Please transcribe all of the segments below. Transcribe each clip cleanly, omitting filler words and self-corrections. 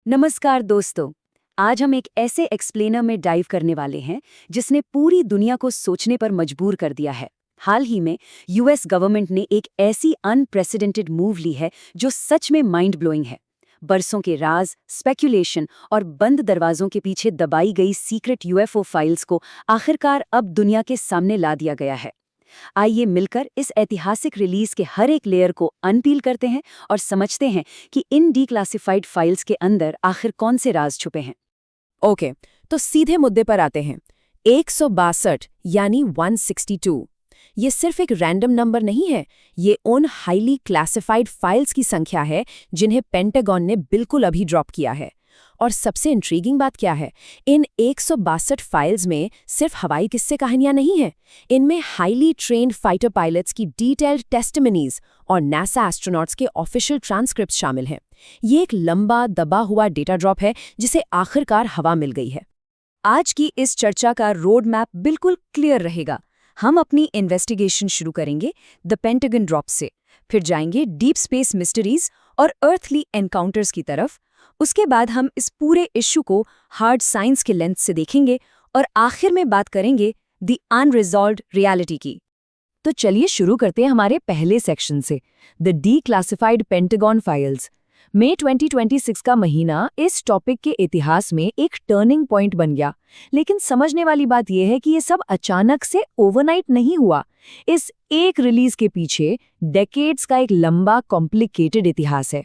नमस्कार दोस्तों। आज हम एक ऐसे एक्सप्लेनर में डाइव करने वाले हैं जिसने पूरी दुनिया को सोचने पर मजबूर कर दिया है। हाल ही में यूएस गवर्नमेंट ने एक ऐसी अनप्रेसिडेंटेड मूव ली है जो सच में माइंड ब्लोइंग है। बरसों के राज, स्पेक्यूलेशन और बंद दरवाजों के पीछे दबाई गई सीक्रेट यूएफओ फाइल्स को आखिरकार अब दुनिया के सामने ला दिया गया है। आइए मिलकर इस ऐतिहासिक रिलीज के हर एक लेयर को अनपील करते हैं और समझते हैं कि इन डीक्लासिफाइड फाइल्स के अंदर आखिर कौन से राज छुपे हैं। ओके, तो सीधे मुद्दे पर आते हैं। 162 यानी 162 ये सिर्फ एक रैंडम नंबर नहीं है, ये उन हाईली क्लासिफाइड फाइल्स की संख्या है जिन्हें पेंटागन ने बिल्कुल अभी ड्रॉप किया है। और सबसे इंट्रीगिंग बात क्या है, इन 162 फाइल्स में सिर्फ हवाई किस्से कहानियां नहीं हैं, इनमें हाईली ट्रेन्ड फाइटर पायलट्स की डिटेल्ड टेस्टिमनीज और नासा एस्ट्रोनॉट्स के ऑफिशियल ट्रांसक्रिप्ट शामिल हैं। ये एक लंबा दबा हुआ डेटा ड्रॉप है जिसे आखिरकार हवा मिल गई है। आज की इस चर्चा का रोड मैप बिल्कुल क्लियर रहेगा। हम अपनी इन्वेस्टिगेशन शुरू करेंगे द पेंटागन ड्रॉप से, फिर जाएंगे डीप स्पेस मिस्ट्रीज और अर्थली एनकाउंटर्स की तरफ। उसके बाद हम इस पूरे इश्यू को हार्ड साइंस के लेंस से देखेंगे और आखिर में बात करेंगे द अनरिजॉल्व्ड रियलिटी की। तो चलिए शुरू करते हैं हमारे पहले सेक्शन से, द डीक्लासिफाइड पेंटागन फाइल्स। मई 2026 का महीना इस टॉपिक के इतिहास में एक टर्निंग पॉइंट बन गया। लेकिन समझने वाली बात यह है कि ये सब अचानक से ओवरनाइट नहीं हुआ। इस एक रिलीज के पीछे डेकेड्स का एक लंबा कॉम्प्लिकेटेड इतिहास है।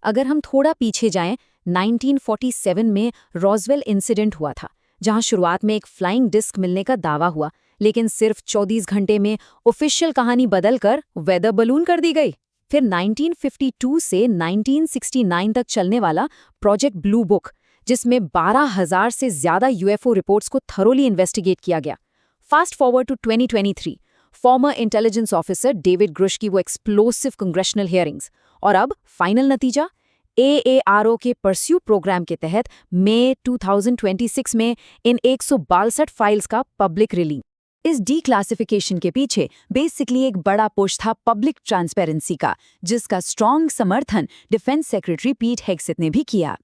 अगर हम थोड़ा पीछे जाएं, 1947 में रॉसवेल इंसिडेंट हुआ था, जहां शुरुआत में एक फ्लाइंग डिस्क मिलने का दावा हुआ, लेकिन सिर्फ 24 घंटे में ऑफिशियल कहानी बदलकर वेदर बलून कर दी गई। फिर 1952 से 1969 तक चलने वाला प्रोजेक्ट ब्लू बुक, जिसमें 12,000 से ज्यादा यूएफओ रिपोर्ट्स को थरोली इन्वेस्टिगेट किया गया। Fast forward to 2023, former intelligence officer David Grusch की वो एक्सप्लोसिव कांग्रेशनल हियरिंग्स, और अब फाइनल नतीजा एएआरओ के परस्यू प्रोग्राम के तहत मई 2026 में इन 162 फाइल्स का पब्लिक रिलीज। इस डीक्लासिफिकेशन के पीछे बेसिकली एक बड़ा पुश था पब्लिक ट्रांसपेरेंसी का, जिसका स्ट्रॉन्ग समर्थन डिफेंस सेक्रेटरी पीट हेग्सेथ ने भी किया।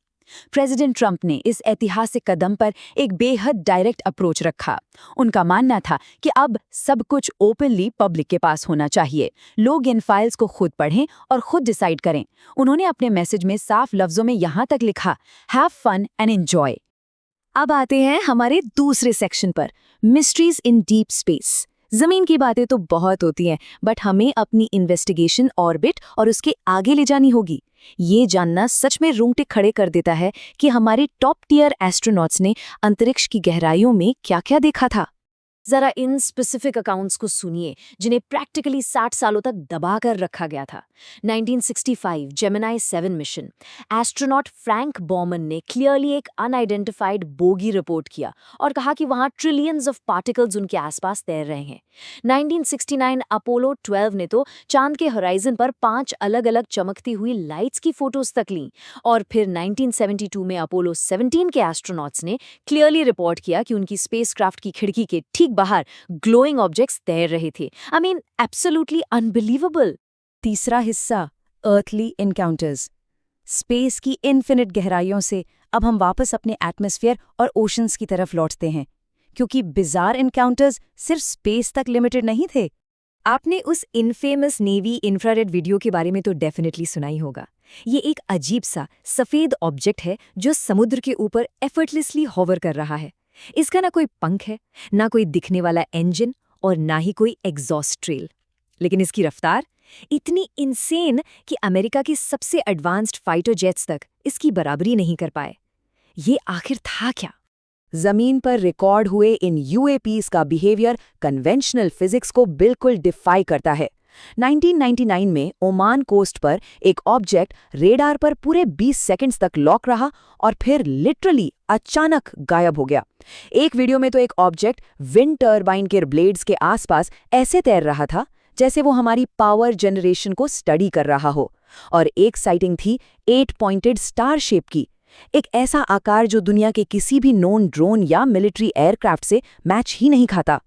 प्रेसिडेंट ट्रंप ने इस ऐतिहासिक कदम पर एक बेहद डायरेक्ट अप्रोच रखा। उनका मानना था कि अब सब कुछ ओपनली पब्लिक के पास होना चाहिए, लोग इन फाइल्स को खुद पढ़ें और खुद डिसाइड करें। उन्होंने अपने मैसेज में साफ लफ्जों में यहाँ तक लिखा, हैव फन एंड एंजॉय। अब आते हैं हमारे दूसरे सेक्शन पर, मिस्ट्रीज इन डीप स्पेस। जमीन की बातें तो बहुत होती हैं, बट हमें अपनी इन्वेस्टिगेशन ऑर्बिट और उसके आगे ले जानी होगी। ये जानना सच में रूंगटे खड़े कर देता है कि हमारे टॉप टियर एस्ट्रोनॉट्स ने अंतरिक्ष की गहराइयों में क्या-क्या देखा था। जरा इन स्पेसिफिक अकाउंट्स को सुनिए जिन्हें प्रैक्टिकली 60 सालों तक दबा कर रखा गया था। 1965 Gemini 7 mission, astronaut Frank Bowman ने क्लियरली एक अनआइडेंटिफाइड बोगी रिपोर्ट किया और कहा कि वहां ट्रिलियंस ऑफ पार्टिकल्स उनके आसपास तैर रहे हैं। 1969 अपोलो 12 ने तो चांद के होराइजन पर 5 अलग-अलग चमकती हुई लाइट्स की फोटोज तक लीं। और फिर 1972 में अपोलो 17 के एस्ट्रोनॉट्स ने क्लियरली रिपोर्ट किया कि उनकी स्पेसक्राफ्ट की खिड़की के ठीक बाहर ग्लोइंग ऑब्जेक्ट्स तैर रहे थे। I mean absolutely unbelievable. तीसरा हिस्सा, अर्थली एनकाउंटर्स। स्पेस की इन्फिनिट गहराइयों से अब हम वापस अपने एटमॉस्फेयर और ओशंस की तरफ लौटते हैं, क्योंकि बिजार एनकाउंटर्स सिर्फ स्पेस तक लिमिटेड नहीं थे। आपने उस इनफेमस नेवी इंफ्रारेड वीडियो के बारे में तो डेफिनेटली सुना ही होगा। ये एक अजीब सा सफेद ऑब्जेक्ट है जो समुद्र के ऊपर एफर्टलेसली हॉवर कर रहा है। इसका ना कोई पंख है, ना कोई दिखने वाला इंजन और ना ही कोई एग्जॉस्ट ट्रेल, लेकिन इसकी रफ्तार इतनी इंसेन कि अमेरिका की सबसे एडवांस्ड फाइटर जेट्स तक इसकी बराबरी नहीं कर पाए। ये आखिर था क्या? जमीन पर रिकॉर्ड हुए इन यूएपीज का बिहेवियर कन्वेंशनल फिजिक्स को बिल्कुल डिफाई करता है। 1999 में ओमान कोस्ट पर एक ऑब्जेक्ट रेडार पर पूरे 20 सेकंड्स तक लॉक रहा और फिर लिटरली अचानक गायब हो गया। एक वीडियो में तो एक ऑब्जेक्ट विंड टर्बाइन के ब्लेड्स के आसपास ऐसे तैर रहा था जैसे वो हमारी पावर जनरेशन को स्टडी कर रहा हो। और एक साइटिंग थी 8 पॉइंटेड स्टार शेप की, एक ऐसा आकार जो दुनिया के किसी भी नोन ड्रोन या मिलिट्री एयरक्राफ्ट से मैच ही नहीं खाता।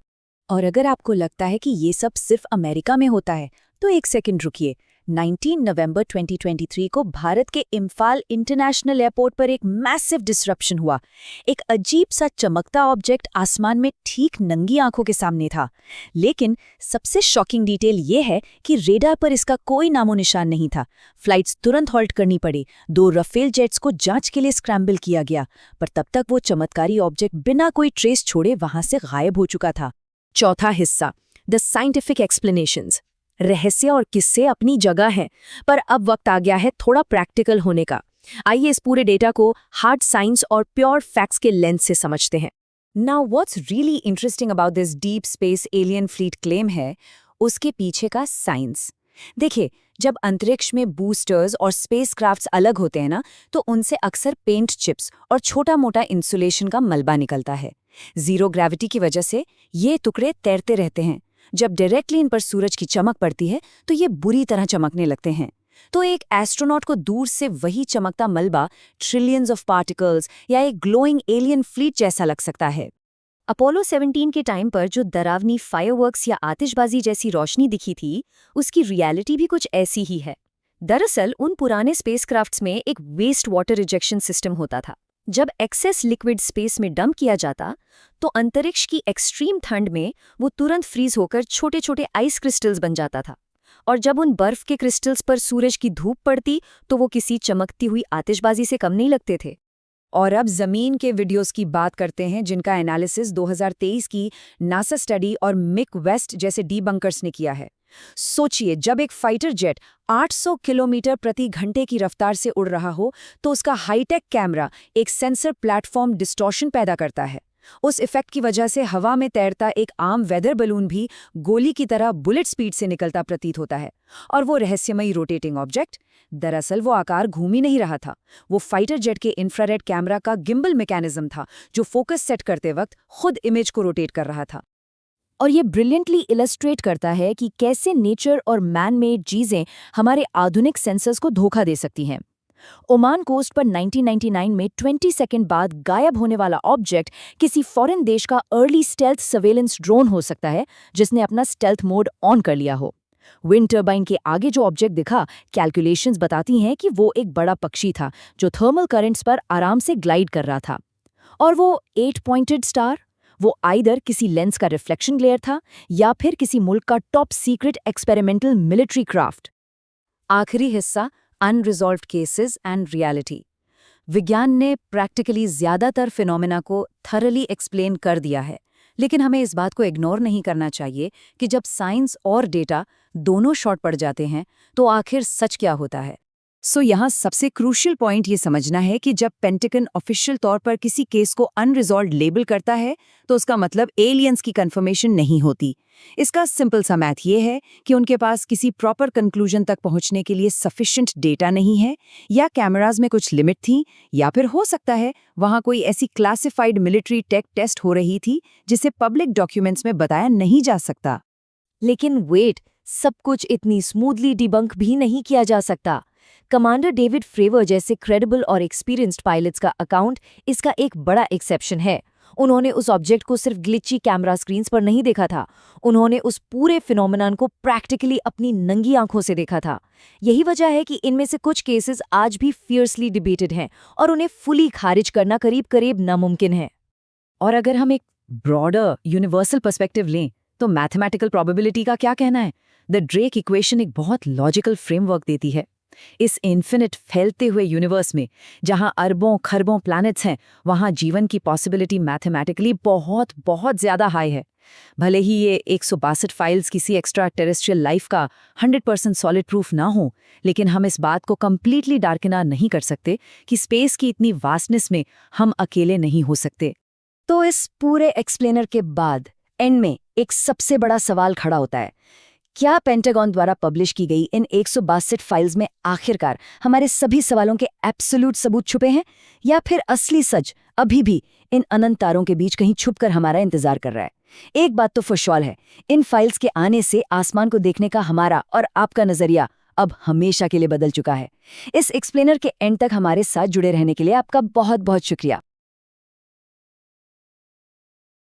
और अगर आपको लगता है कि ये सब सिर्फ अमेरिका में होता है, तो एक सेकंड रुकिए। 19 नवंबर 2023 को भारत के इम्फाल इंटरनेशनल एयरपोर्ट पर एक मैसिव डिसरप्शन हुआ। एक अजीब सा चमकता ऑब्जेक्ट आसमान में ठीक नंगी आंखों के सामने था। लेकिन सबसे शॉकिंग डिटेल ये है कि रेडार पर इसका कोई नामो निशान नहीं था। फ्लाइट्स तुरंत हॉल्ट करनी पड़ी। 2 रफेल जेट्स को जांच के लिए स्क्रैम्बल किया गया, पर तब तक वो चमत्कारी ऑब्जेक्ट बिना कोई ट्रेस छोड़े वहां से गायब हो चुका था। चौथा हिस्सा, द साइंटिफिक एक्सप्लेनेशंस। रहस्य और किस्से अपनी जगह हैं, पर अब वक्त आ गया है थोड़ा प्रैक्टिकल होने का। आइए इस पूरे डेटा को हार्ड साइंस और प्योर फैक्ट्स के लेंस से समझते हैं। Now, what's really interesting about this deep space alien fleet claim है उसके पीछे का साइंस। देखिए, जब अंतरिक्ष में बूस्टर्स और स्पेसक्राफ्ट्स अलग होते हैं ना, तो उनसे अक्सर पेंट चिप्स और छोटा-मोटा इंसुलेशन का मलबा निकलता है। जीरो ग्रेविटी की वजह से ये टुकड़े तैरते रहते हैं। जब डायरेक्टली इन पर सूरज की चमक पड़ती है तो ये बुरी तरह चमकने लगते हैं। तो एक एस्ट्रोनॉट को दूर से वही चमकता मलबा ट्रिलियंस ऑफ पार्टिकल्स या एक ग्लोइंग एलियन फ्लीट जैसा लग सकता है। अपोलो 17 के टाइम पर जो डरावनी फायरवर्क्स या आतिशबाजी जैसी रोशनी दिखी थी, उसकी रियलिटी भी कुछ ऐसी ही है। दरअसल उन पुराने स्पेसक्राफ्ट्स में एक वेस्ट वाटर रिजेक्शन सिस्टम होता था। जब एक्सेस लिक्विड स्पेस में डंप किया जाता, तो अंतरिक्ष की एक्सट्रीम ठंड में वो तुरंत फ्रीज होकर छोटे छोटे आइस क्रिस्टल्स बन जाता था। और जब उन बर्फ के क्रिस्टल्स पर सूरज की धूप पड़ती, तो वो किसी चमकती हुई आतिशबाजी से कम नहीं लगते थे। और अब जमीन के वीडियोस की बात करते हैं, जिनका एनालिसिस 2023 की नासा स्टडी और मिक वेस्ट जैसे डीबंकर्स ने किया है। सोचिए, जब एक फाइटर जेट 800 किलोमीटर प्रति घंटे की रफ्तार से उड़ रहा हो, तो उसका हाईटेक कैमरा एक सेंसर प्लेटफॉर्म डिस्टॉर्शन पैदा करता है। उस इफेक्ट की वजह से हवा में तैरता एक आम वेदर बलून भी गोली की तरह बुलेट स्पीड से निकलता प्रतीत होता है। और वो रहस्यमयी रोटेटिंग ऑब्जेक्ट, दरअसल वो आकार घूम ही नहीं रहा था। वो फाइटर जेट के इंफ्रारेड कैमरा का गिम्बल मैकेनिज्म था, जो फोकस सेट करते वक्त खुद इमेज को रोटेट कर रहा था। और ये ब्रिलियंटली इलस्ट्रेट करता है कि कैसे नेचर और मैन मेड चीजें हमारे आधुनिक सेंसर्स को धोखा दे सकती हैं। ओमान कोस्ट पर 1999 में 20 सेकंड बाद गायब होने वाला ऑब्जेक्ट किसी फॉरेन देश का अर्ली स्टेल्थ सर्वेलेंस ड्रोन हो सकता है, जिसने अपना स्टेल्थ मोड ऑन कर लिया हो। विंड टर्बाइन के आगे जो ऑब्जेक्ट दिखा, कैलकुलेशंस बताती हैं कि वो एक बड़ा पक्षी था जो थर्मल करंट्स पर आराम से ग्लाइड कर रहा था। और वो 8 पॉइंटेड स्टार, वो आइदर किसी लेंस का रिफ्लेक्शन ग्लेयर था या फिर किसी मुल्क का top secret experimental military craft. आखिरी हिस्सा, अनरिजॉल्व्ड केसेस एंड रियलिटी। विज्ञान ने प्रैक्टिकली ज्यादातर फिनोमेना को थरली एक्सप्लेन कर दिया है, लेकिन हमें इस बात को इग्नोर नहीं करना चाहिए कि जब साइंस और डेटा दोनों शॉर्ट पड़ जाते हैं, तो आखिर सच क्या होता है। यहाँ सबसे क्रूशियल पॉइंट ये समझना है कि जब पेंटागन ऑफिशियल तौर पर किसी केस को अनरिजॉल्व्ड लेबल करता है, तो उसका मतलब एलियंस की कंफर्मेशन नहीं होती। इसका सिंपल सा मैथ ये है कि उनके पास किसी प्रॉपर कंक्लूजन तक पहुंचने के लिए सफिशिएंट डेटा नहीं है, या कैमराज में कुछ लिमिट थी, या फिर हो सकता है वहां कोई ऐसी क्लासिफाइड मिलिट्री टेक टेस्ट हो रही थी जिसे पब्लिक डॉक्यूमेंट्स में बताया नहीं जा सकता। लेकिन वेट, सब कुछ इतनी स्मूथली डिबंक भी नहीं किया जा सकता। कमांडर डेविड फ्रेवर जैसे क्रेडिबल और एक्सपीरियंस्ड पायलट्स का अकाउंट इसका एक बड़ा एक्सेप्शन है। उन्होंने उस ऑब्जेक्ट को सिर्फ ग्लिची कैमरा स्क्रीन्स पर नहीं देखा था, उन्होंने उस पूरे फिनोमेनन को प्रैक्टिकली अपनी नंगी आंखों से देखा था। यही वजह है कि इनमें से कुछ केसेस आज भी फियर्सली डिबेटेड हैं और उन्हें फुली खारिज करना करीब करीब नामुमकिन है। और अगर हम एक ब्रॉडर यूनिवर्सल पर्सपेक्टिव लें, तो मैथमेटिकल प्रोबेबिलिटी का क्या कहना है? द ड्रेक इक्वेशन एक बहुत लॉजिकल फ्रेमवर्क देती है। इस इन्फिनिट फैलते हुए यूनिवर्स में जहां अरबों खरबों प्लैनेट्स हैं, वहां जीवन की पॉसिबिलिटी मैथमेटिकली बहुत बहुत ज्यादा हाई है। भले ही ये 162 फाइल्स किसी एक्स्ट्रा टेरेस्ट्रियल लाइफ का 100% सॉलिड प्रूफ ना हो, लेकिन हम इस बात को कंप्लीटली डार्किना नहीं कर सकते कि स्पेस की इतनी वास्टनेस में हम अकेले नहीं हो सकते। तो इस पूरे एक्सप्लेनर के बाद एंड में एक सबसे बड़ा सवाल खड़ा होता है, क्या पेंटागन द्वारा पब्लिश की गई इन 162 फाइल्स में आखिरकार हमारे सभी सवालों के एब्सोल्यूट सबूत छुपे हैं, या फिर असली सच अभी भी इन अनंत तारों के बीच कहीं छुपकर हमारा इंतजार कर रहा है? एक बात तो फॉर श्योर है, इन फाइल्स के आने से आसमान को देखने का हमारा और आपका नजरिया अब हमेशा के लिए बदल चुका है। इस एक्सप्लेनर के एंड तक हमारे साथ जुड़े रहने के लिए आपका बहुत बहुत शुक्रिया।